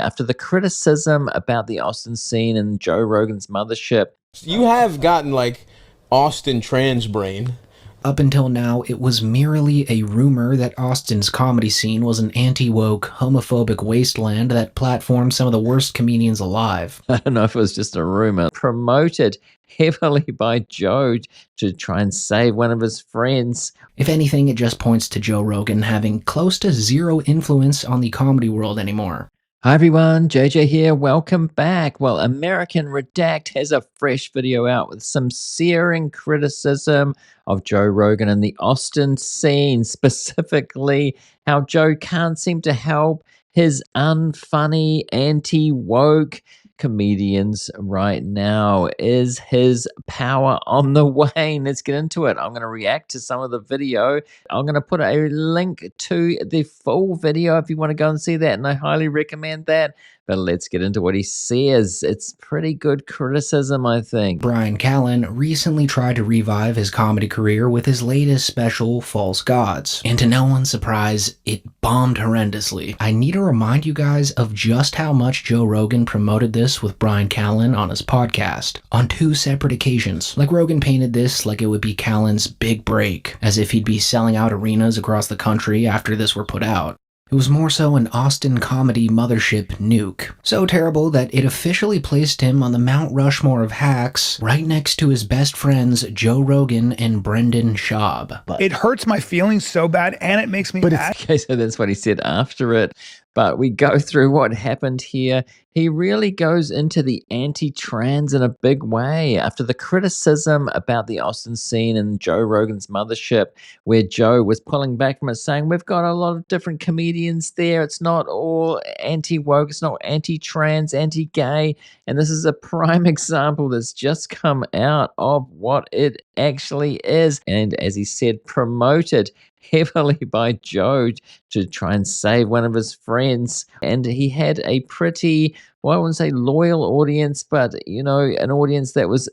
After the criticism about the Austin scene and Joe Rogan's mothership, You have gotten like Austin trans brain. Up until now, it was merely a rumor that Austin's comedy scene was an anti-woke, homophobic wasteland that platformed some of the worst comedians alive. I don't know if it was just a rumor, promoted heavily by Joe to try and save one of his friends. If anything, it just points to Joe Rogan having close to zero influence on the comedy world anymore. Hi everyone, JJ here, welcome back. Well, American Redact has a fresh video out with some searing criticism of Joe Rogan and the Austin scene, specifically how Joe can't seem to help his unfunny, anti-woke comedians right now. Is his power on the wane? Let's get into it. I'm going to react to some of the video. I'm going to put a link to the full video if you want to go and see that, and I highly recommend that. But let's get into what he says. It's pretty good criticism, I think. Bryan Callen recently tried to revive his comedy career with his latest special, False Gods. And to no one's surprise, it bombed horrendously. I need to remind you guys of just how much Joe Rogan promoted this with Bryan Callen on his podcast, on 2 separate occasions. Like, Rogan painted this like it would be Callen's big break, as if he'd be selling out arenas across the country after this were put out. It was more so an Austin comedy mothership nuke. So terrible that it officially placed him on the Mount Rushmore of hacks, right next to his best friends Joe Rogan and Brendan Schaub. It hurts my feelings so bad, and it makes me mad. Okay, so that's what he said after it. But we go through what happened here. He really goes into the anti-trans in a big way. After the criticism about the Austin scene and Joe Rogan's mothership, where Joe was pulling back from it, saying, we've got a lot of different comedians there. It's not all anti-woke. It's not anti-trans, anti-gay. And this is a prime example that's just come out of what it actually is. And as he said, promoted heavily by Joe to try and save one of his friends. And he had a pretty, well, I wouldn't say loyal audience, but, you know, an audience that was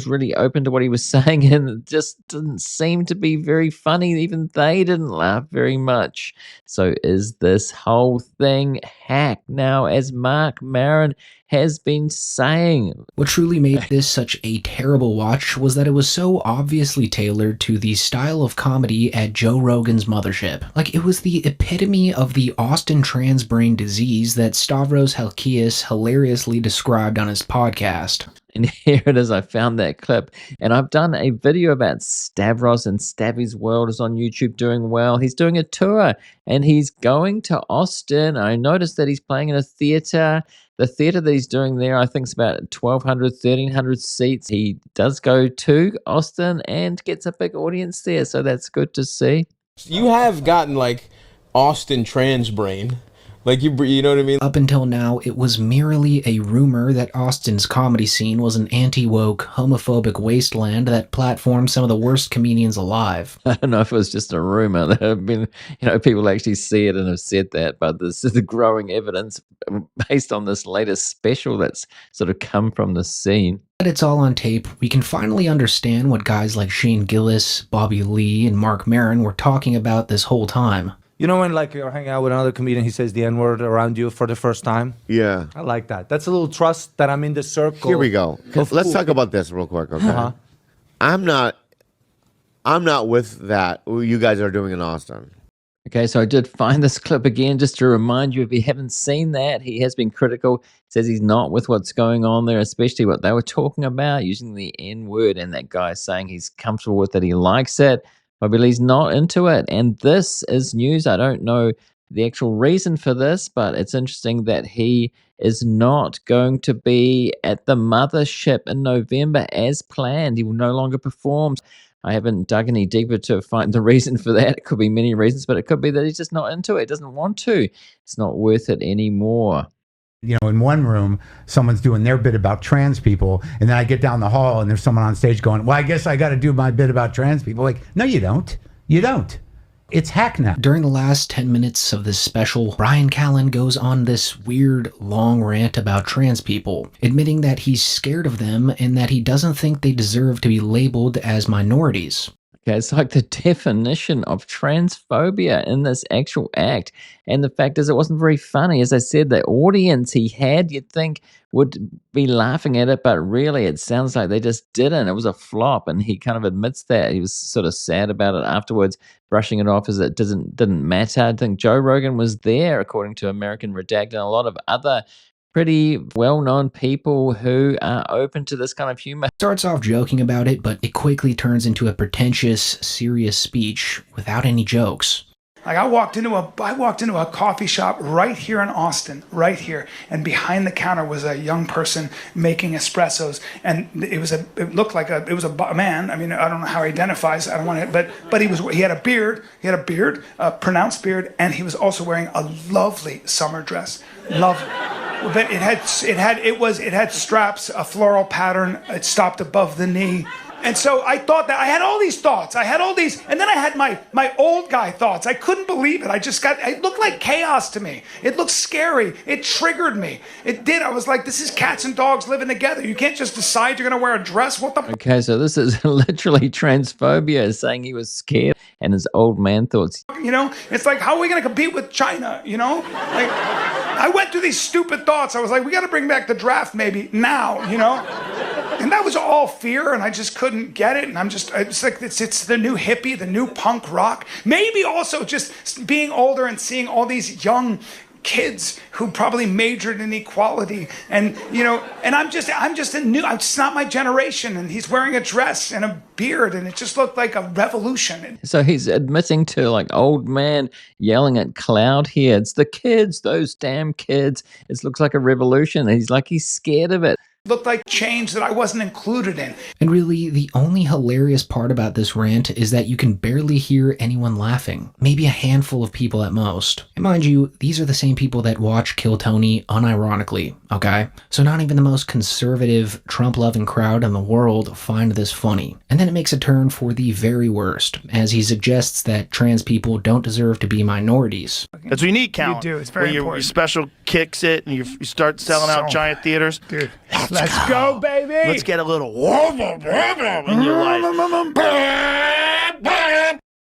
really open to what he was saying, and it just didn't seem to be very funny. Even they didn't laugh very much. So is this whole thing hack now, as Mark Maron has been saying? What truly made this such a terrible watch was that it was so obviously tailored to the style of comedy at Joe Rogan's mothership. Like, it was the epitome of the Austin trans brain disease that Stavros Halkias hilariously described on his podcast. And here it is. I found that clip, and I've done a video about Stavros, and Stavy's World is on YouTube doing well. He's doing a tour, and he's going to Austin. I noticed that he's playing in a theater. The theater that he's doing there, I think, is about 1,200, 1,300 seats. He does go to Austin and gets a big audience there, so that's good to see. You have gotten like Austin trans brain. Like, you know what I mean? Up until now, it was merely a rumor that Austin's comedy scene was an anti-woke, homophobic wasteland that platformed some of the worst comedians alive. I don't know if it was just a rumor. There have been, people actually see it and have said that, but this is the growing evidence based on this latest special that's sort of come from the scene. But it's all on tape. We can finally understand what guys like Shane Gillis, Bobby Lee, and Mark Maron were talking about this whole time. You know when, like, you're hanging out with another comedian, he says the N-word around you for the first time? Yeah. I like that. That's a little trust that I'm in the circle. Here we go. Let's talk about this real quick, okay? Uh-huh. I'm not with that. You guys are doing in Austin. Okay, so I did find this clip again just to remind you, if you haven't seen that, he has been critical. Says he's not with what's going on there, especially what they were talking about, using the N-word, and that guy saying he's comfortable with it, he likes it. Bobby Lee's not into it, and this is news. I don't know the actual reason for this, but it's interesting that he is not going to be at the mothership in November as planned. He will no longer perform. I haven't dug any deeper to find the reason for that. It could be many reasons, but it could be that he's just not into it. He doesn't want to. It's not worth it anymore. You know, in one room, someone's doing their bit about trans people, and then I get down the hall and there's someone on stage going, well, I guess I got to do my bit about trans people. Like, no, you don't. You don't. It's hack now. During the last 10 minutes of this special, Bryan Callen goes on this weird, long rant about trans people, admitting that he's scared of them and that he doesn't think they deserve to be labeled as minorities. Okay, it's like the definition of transphobia in this actual act. And the fact is, it wasn't very funny. As I said, the audience he had, you'd think, would be laughing at it, but really, it sounds like they just didn't. It was a flop, and he kind of admits that. He was sort of sad about it afterwards, brushing it off as it didn't matter. I think Joe Rogan was there, according to American Redacted, and a lot of other pretty well-known people who are open to this kind of humor. Starts off joking about it, but it quickly turns into a pretentious, serious speech without any jokes. Like I walked into a coffee shop right here in Austin, right here, and behind the counter was a young person making espressos, and it was a man. I mean, I don't know how he identifies. I don't want to, but he had a beard, a pronounced beard, and he was also wearing a lovely summer dress, lovely. But it had straps, a floral pattern. It stopped above the knee. And so I thought that I had all these thoughts. And then I had my old guy thoughts. I couldn't believe it. It looked like chaos to me. It looked scary. It triggered me. It did. I was like, this is cats and dogs living together. You can't just decide you're going to wear a dress. What the? Okay, so this is literally transphobia, saying he was scared and his old man thoughts. It's like, how are we going to compete with China? Like, I went through these stupid thoughts. I was like, we got to bring back the draft maybe now, And that was all fear, and I just couldn't get it. And it's like it's the new hippie, the new punk rock. Maybe also just being older and seeing all these young kids who probably majored in equality, and I'm just it's not my generation, and he's wearing a dress and a beard, and it just looked like a revolution. So he's admitting to like old man yelling at cloud here. It's the kids, those damn kids. It looks like a revolution. He's scared of it. Looked like change that I wasn't included in. And really, the only hilarious part about this rant is that you can barely hear anyone laughing. Maybe a handful of people at most. And mind you, these are the same people that watch Kill Tony unironically, okay? So not even the most conservative, Trump-loving crowd in the world find this funny. And then it makes a turn for the very worst, as he suggests that trans people don't deserve to be minorities. That's what you need, Count. You do. It's very important. Your special kicks it, and you start selling out giant theaters. Dude, let's go, baby. Let's get a little in your life.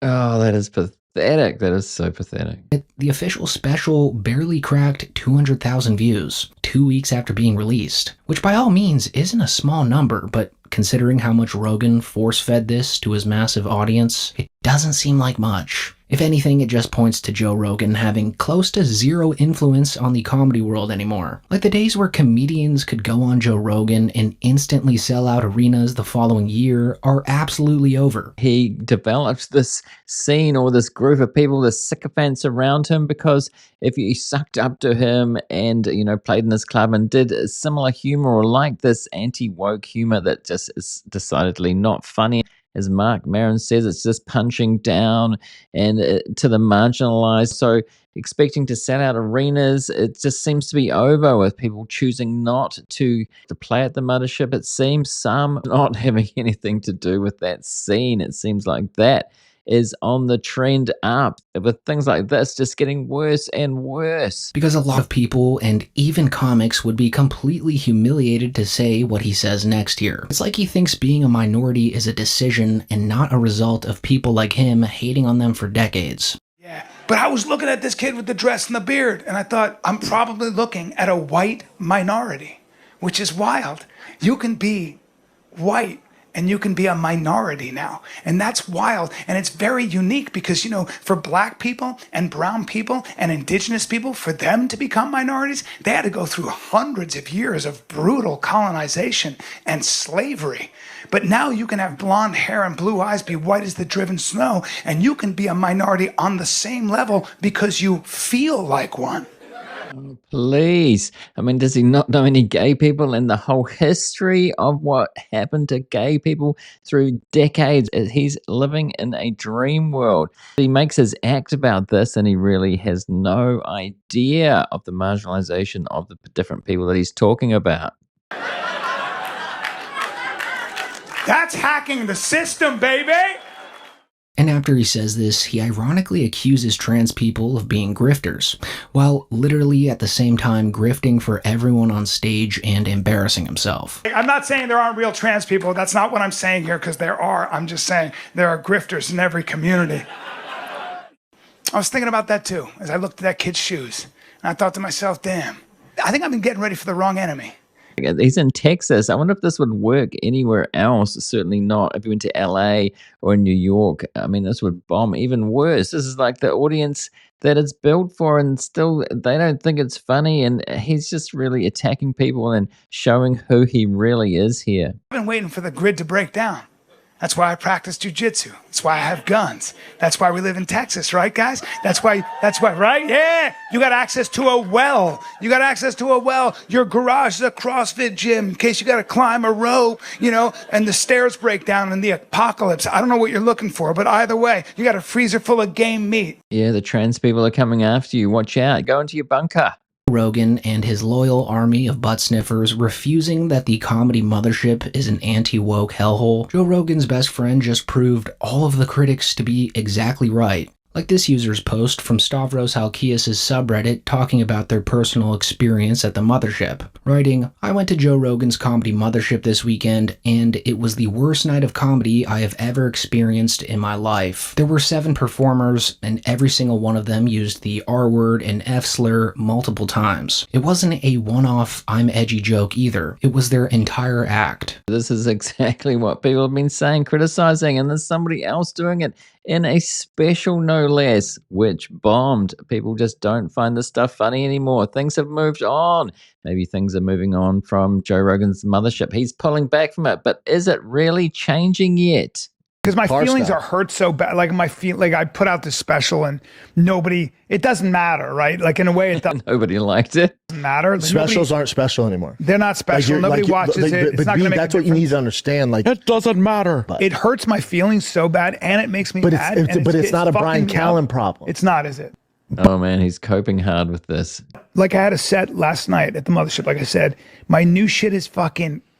Oh, that is pathetic. That is so pathetic. The official special barely cracked 200,000 views 2 weeks after being released, which by all means isn't a small number, but considering how much Rogan force-fed this to his massive audience, it doesn't seem like much. If anything, it just points to Joe Rogan having close to zero influence on the comedy world anymore. Like the days where comedians could go on Joe Rogan and instantly sell out arenas the following year are absolutely over. He developed this scene or this group of people, the sycophants around him, because if you sucked up to him and, played in this club and did similar humor or like this anti-woke humor that just is decidedly not funny, as Mark Maron says, it's just punching down and to the marginalized. So expecting to sell out arenas, it just seems to be over with people choosing not to play at the mothership. It seems some not having anything to do with that scene. It seems like that is on the trend up, with things like this just getting worse and worse. Because a lot of people, and even comics, would be completely humiliated to say what he says next here. It's like he thinks being a minority is a decision and not a result of people like him hating on them for decades. Yeah, but I was looking at this kid with the dress and the beard, and I thought, I'm probably looking at a white minority, which is wild. You can be white and you can be a minority now. And that's wild. And it's very unique because, for black people and brown people and indigenous people, for them to become minorities, they had to go through hundreds of years of brutal colonization and slavery. But now you can have blonde hair and blue eyes, be white as the driven snow, and you can be a minority on the same level because you feel like one. Please. I mean, does he not know any gay people in the whole history of what happened to gay people through decades? He's living in a dream world. He makes his act about this and he really has no idea of the marginalization of the different people that he's talking about. That's hacking the system, baby! And after he says this, he ironically accuses trans people of being grifters, while literally at the same time grifting for everyone on stage and embarrassing himself. I'm not saying there aren't real trans people. That's not what I'm saying here, because there are. I'm just saying there are grifters in every community. I was thinking about that too, as I looked at that kid's shoes. And I thought to myself, damn, I think I've been getting ready for the wrong enemy. He's in Texas. I wonder if this would work anywhere else. Certainly not if you went to LA or New York. I mean, this would bomb even worse. This is like the audience that it's built for, and still they don't think it's funny. And he's just really attacking people and showing who he really is here. I've been waiting for the grid to break down. That's why I practice jujitsu. That's why I have guns. That's why we live in Texas, right, guys? That's why, right? Yeah! You got access to a well. Your garage is a CrossFit gym in case you got to climb a rope, and the stairs break down in the apocalypse. I don't know what you're looking for, but either way, you got a freezer full of game meat. Yeah, the trans people are coming after you. Watch out. Go into your bunker. Rogan and his loyal army of butt sniffers refusing that the comedy mothership is an anti-woke hellhole. Joe Rogan's best friend just proved all of the critics to be exactly right. Like this user's post from Stavros Halkias' subreddit talking about their personal experience at the mothership, writing, "I went to Joe Rogan's comedy mothership this weekend, and it was the worst night of comedy I have ever experienced in my life. There were 7 performers, and every single one of them used the R word and F slur multiple times. It wasn't a one-off I'm edgy joke either. It was their entire act." This is exactly what people have been saying, criticizing, and there's somebody else doing it in a special, no less, which bombed. People just don't find this stuff funny anymore. Things have moved on. Maybe things are moving on from Joe Rogan's mothership. He's pulling back from it, but is it really changing yet? Because my feelings are hurt so bad. Like I put out this special and it doesn't matter, right? Like in a way it doesn't Nobody liked it. matter. Like, Specials aren't special anymore. They're not special. Nobody watches it. It's not going to make that's what you need to understand. Like, It doesn't matter. it hurts my feelings so bad, and it makes me mad. It's not a Brian fucking me Callen up. problem. It's not, is it? Oh man, he's coping hard with this. Like I had a set last night at the mothership. Like I said, my new shit is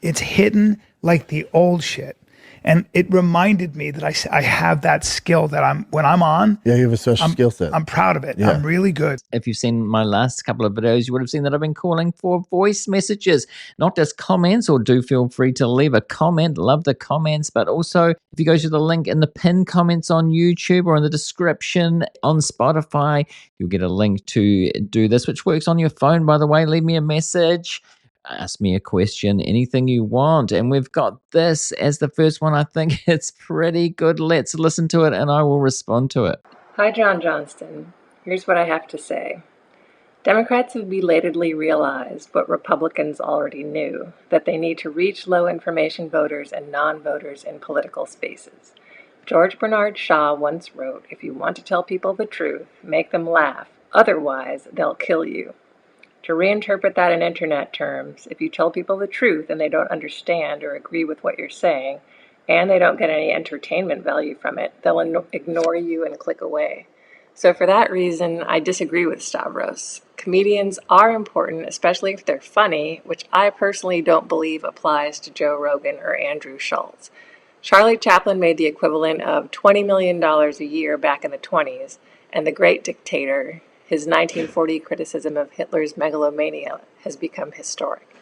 it's hidden like the old shit. And it reminded me that I have that skill that when I'm on. Yeah, you have a special skill set. I'm proud of it. Yeah. I'm really good. If you've seen my last couple of videos, you would have seen that I've been calling for voice messages, not just comments, or do feel free to leave a comment. Love the comments, but also if you go to the link in the pinned comments on YouTube or in the description on Spotify, you'll get a link to do this, which works on your phone, by the way. Leave me a message. Ask me a question, anything you want. And we've got this as the first one. I think it's pretty good. Let's listen to it and I will respond to it. Hi, John Johnston. Here's what I have to say. Democrats have belatedly realized what Republicans already knew, that they need to reach low-information voters and non-voters in political spaces. George Bernard Shaw once wrote, "If you want to tell people the truth, make them laugh. Otherwise, they'll kill you." To reinterpret that in internet terms, if you tell people the truth and they don't understand or agree with what you're saying, and they don't get any entertainment value from it, they'll ignore you and click away. So for that reason, I disagree with Stavros. Comedians are important, especially if they're funny, which I personally don't believe applies to Joe Rogan or Andrew Schulz. Charlie Chaplin made the equivalent of $20 million a year back in the 20s, and the great dictator, his 1940 criticism of Hitler's megalomania, has become historic.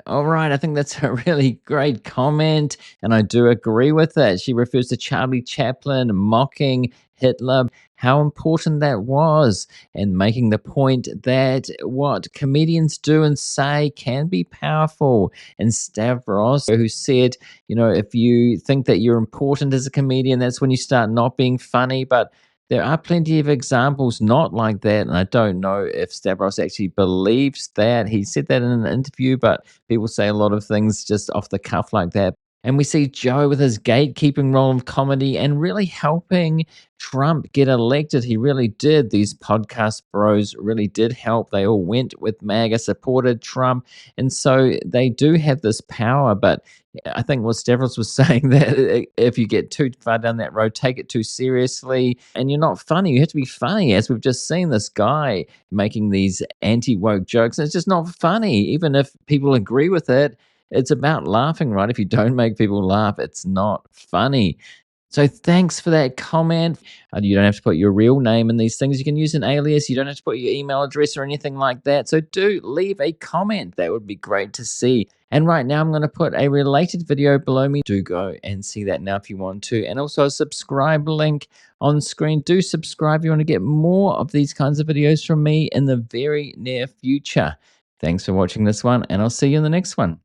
All right, I think that's a really great comment, and I do agree with it. She refers to Charlie Chaplin mocking Hitler, how important that was, and making the point that what comedians do and say can be powerful. And Stavros, who said, if you think that you're important as a comedian, that's when you start not being funny, but there are plenty of examples not like that, and I don't know if Stavros actually believes that. He said that in an interview, but people say a lot of things just off the cuff like that. And we see Joe with his gatekeeping role of comedy and really helping Trump get elected. He really did. These podcast bros really did help. They all went with MAGA, supported Trump. And so they do have this power. But I think what Stavros was saying, that if you get too far down that road, take it too seriously, and you're not funny. You have to be funny, as we've just seen this guy making these anti-woke jokes. And it's just not funny, even if people agree with it. It's about laughing, right? If you don't make people laugh, it's not funny. So thanks for that comment. You don't have to put your real name in these things. You can use an alias. You don't have to put your email address or anything like that. So do leave a comment. That would be great to see. And right now I'm going to put a related video below me. Do go and see that now if you want to. And also a subscribe link on screen. Do subscribe if you want to get more of these kinds of videos from me in the very near future. Thanks for watching this one, and I'll see you in the next one.